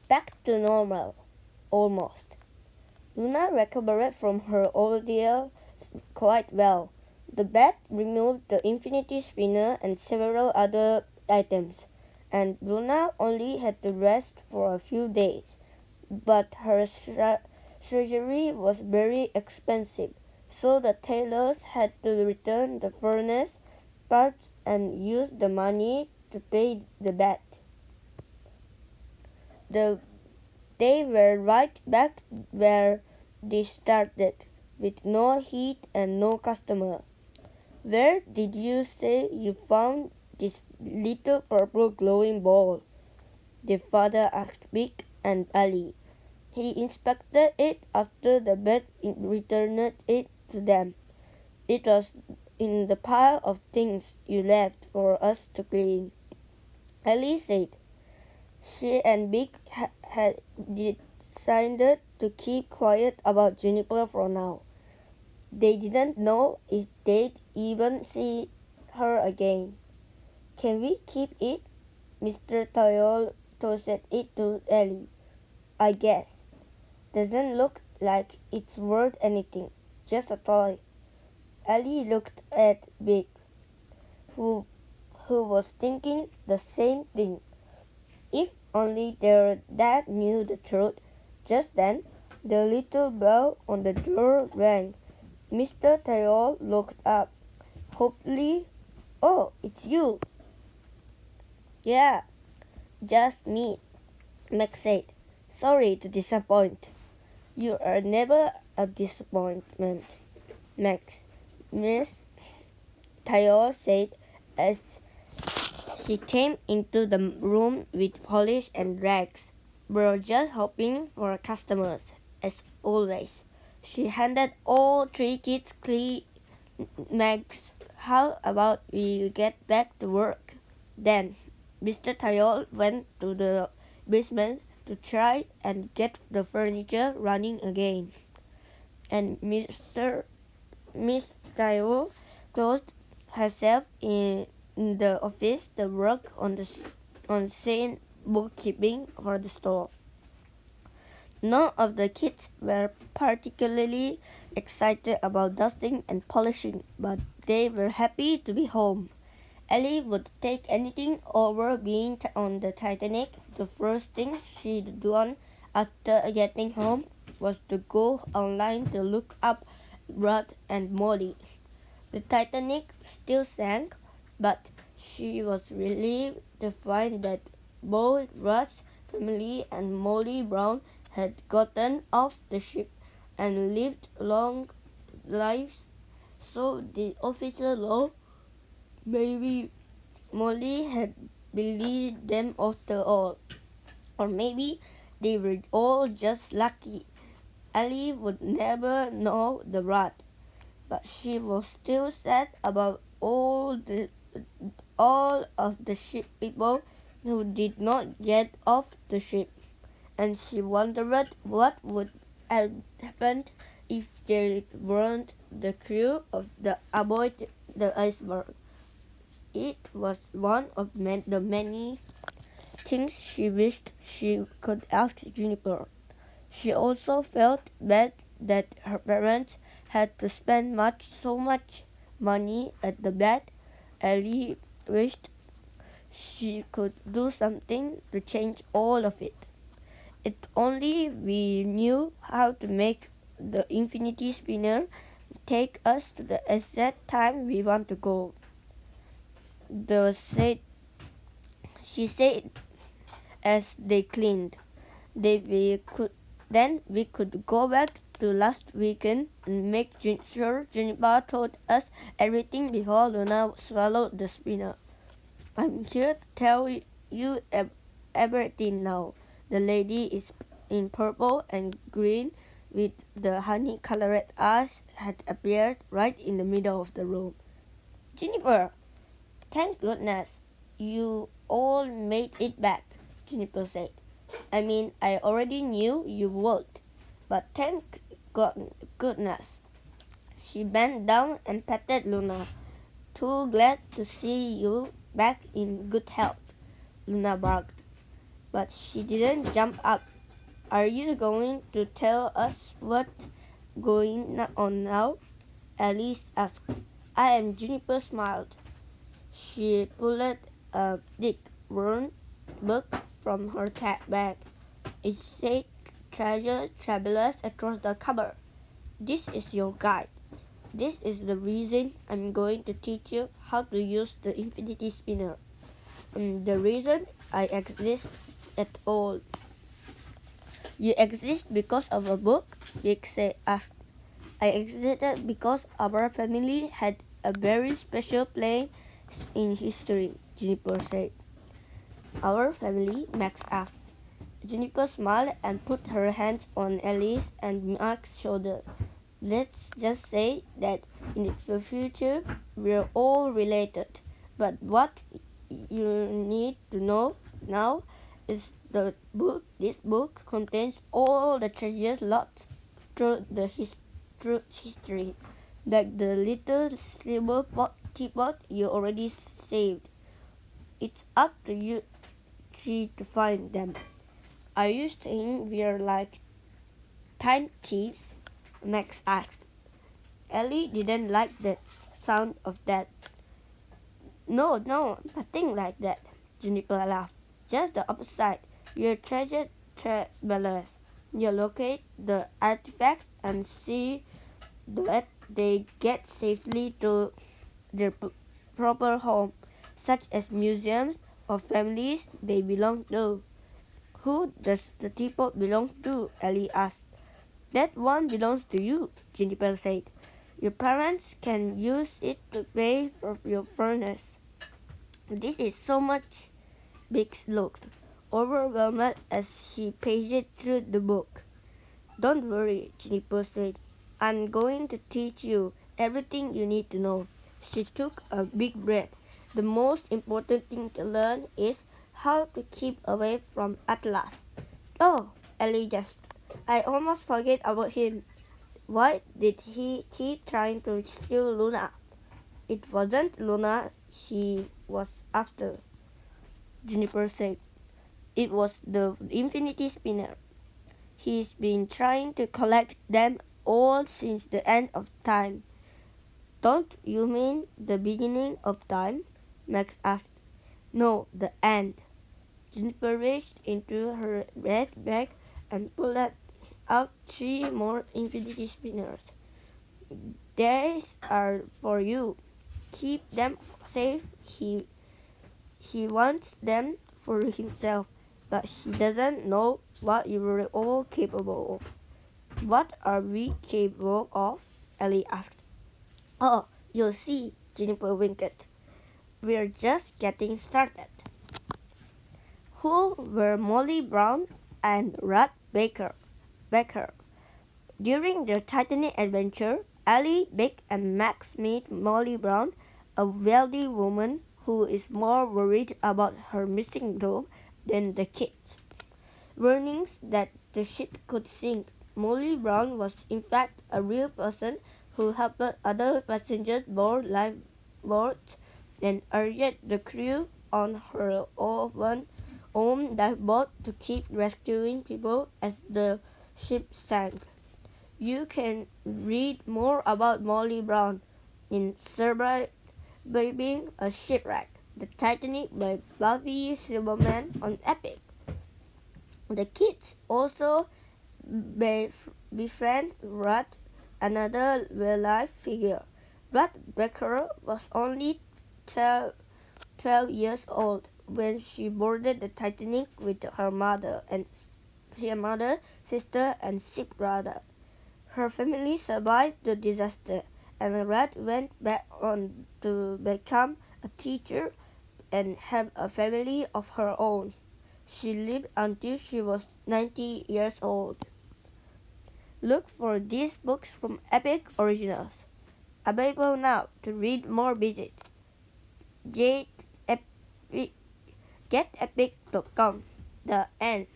back to normal, almost. Luna recovered from her ordeal quite well. The bat removed the infinity spinner and several other items, and Luna only had to rest for a few days. But her surgery was very expensive, so the tailors had to return the furnace parts and use the money to pay the bat. They were right back where they started, with no heat and no customer. Where did you say you found this little purple glowing ball? The father asked Vic and Ali. He inspected it after the vet returned it to them. It was in the pile of things you left for us to clean. Ali said. She and Vic had decided to keep quiet about Juniper for now. They didn't know if they'd even see her again. Can we keep it? Mr. Toyol tossed it to Ellie. I guess. Doesn't look like it's worth anything. Just a toy. Ellie looked at Vic, who was thinking the same thing. If only their dad knew the truth. Just then, the little bell on the door rang. Mr. Tayol looked up. Hopefully, oh, it's you. Yeah, just me, Max said. Sorry to disappoint. You are never a disappointment, Max. Miss Tayol said as she came into the room with polish and rags. We're just hoping for customers, as always. She handed all three kids Max. How about we get back to work? Then, Mr. Tayol went to the basement to try and get the furniture running again. And Miss Tayol closed herself in the office to work on sane bookkeeping for the store. None of the kids were particularly excited about dusting and polishing, but they were happy to be home. Ellie would take anything over being on the Titanic. The first thing she'd done after getting home was to go online to look up Rod and Molly. The Titanic still sank, but she was relieved to find that both Rod's family and Molly Brown had gotten off the ship and lived long lives. So the official law, maybe Molly had believed them after all. Or maybe they were all just lucky. Ellie would never know the Rod, but she was still sad about all of the ship people who did not get off the ship, and she wondered what would have happened if they weren't the crew of the Avoid the Iceberg. It was one of the many things she wished she could ask Juniper. She also felt bad that her parents had to spend so much money at the vet. Ellie wished she could do something to change all of it. If only we knew how to make the infinity spinner take us to the exact time we want to go. She said as they cleaned. Then we could go back to last weekend and make sure Juniper told us everything before Luna swallowed the spinner. I'm here to tell you everything now. The lady is in purple and green with the honey-colored eyes had appeared right in the middle of the room. Juniper, thank goodness you all made it back, Juniper said. I mean, I already knew you would, but thank goodness. She bent down and patted Luna. Too glad to see you back in good health, Luna barked. but she didn't jump up. Are you going to tell us what's going on now? Alice asked. I am. Juniper smiled. She pulled a thick, worn book from her bag. It said Treasure Travelers across the cover. This is your guide. This is the reason I'm going to teach you how to use the infinity spinner. And the reason I exist at all. You exist because of a book? Big asked. I existed because our family had a very special place in history, Juniper said. Our family? Max asked. Juniper smiled and put her hands on Alice and Max's shoulder. Let's just say that in the future we're all related. But what you need to know now is this book contains all the treasures lost through history, like the little silver teapot you already saved. It's up to you three to find them. Are you saying we're like time thieves? Max asked. Ellie didn't like the sound of that. No, nothing like that, Juniper laughed. Just the opposite. You're treasure travelers. You locate the artifacts and see that they get safely to their proper home, such as museums or families they belong to. Who does the teapot belong to? Ellie asked. That one belongs to you, Juniper said. Your parents can use it to pay for your furnace. This is so much. Biggs looked overwhelmed as she paged through the book. Don't worry, Juniper said. I'm going to teach you everything you need to know. She took a big breath. The most important thing to learn is how to keep away from Atlas. Oh, Ellie gasped. I almost forget about him. Why did he keep trying to steal Luna? It wasn't Luna he was after, Juniper said. It was the infinity spinner. He's been trying to collect them all since the end of time. Don't you mean the beginning of time? Max asked. No, the end. Juniper reached into her red bag and pulled out 3 more infinity spinners. These are for you. Keep them safe. He wants them for himself, but he doesn't know what you're all capable of. What are we capable of? Ellie asked. Oh, you'll see, Juniper winked. We're just getting started. Who were Molly Brown and Rat Baker? During their Titanic adventure, Ellie, Beck, and Max meet Molly Brown, a wealthy woman who is more worried about her missing dog than the kids. Warnings that the ship could sink. Molly Brown was in fact a real person who helped other passengers board lifeboats and urged the crew on her own lifeboat to keep rescuing people as the ship sank. You can read more about Molly Brown in Surviving a Shipwreck, The Titanic by Buffy Silverman on Epic. The kids also befriend Rat, another real-life figure. Rat Becker was only 12 years old when she boarded the Titanic with her mother, sister, and sick brother. Her family survived the disaster, and Rat went back on to become a teacher and have a family of her own. She lived until she was 90 years old. Look for these books from Epic Originals. Available now. To read more, visit getepic.com. The end.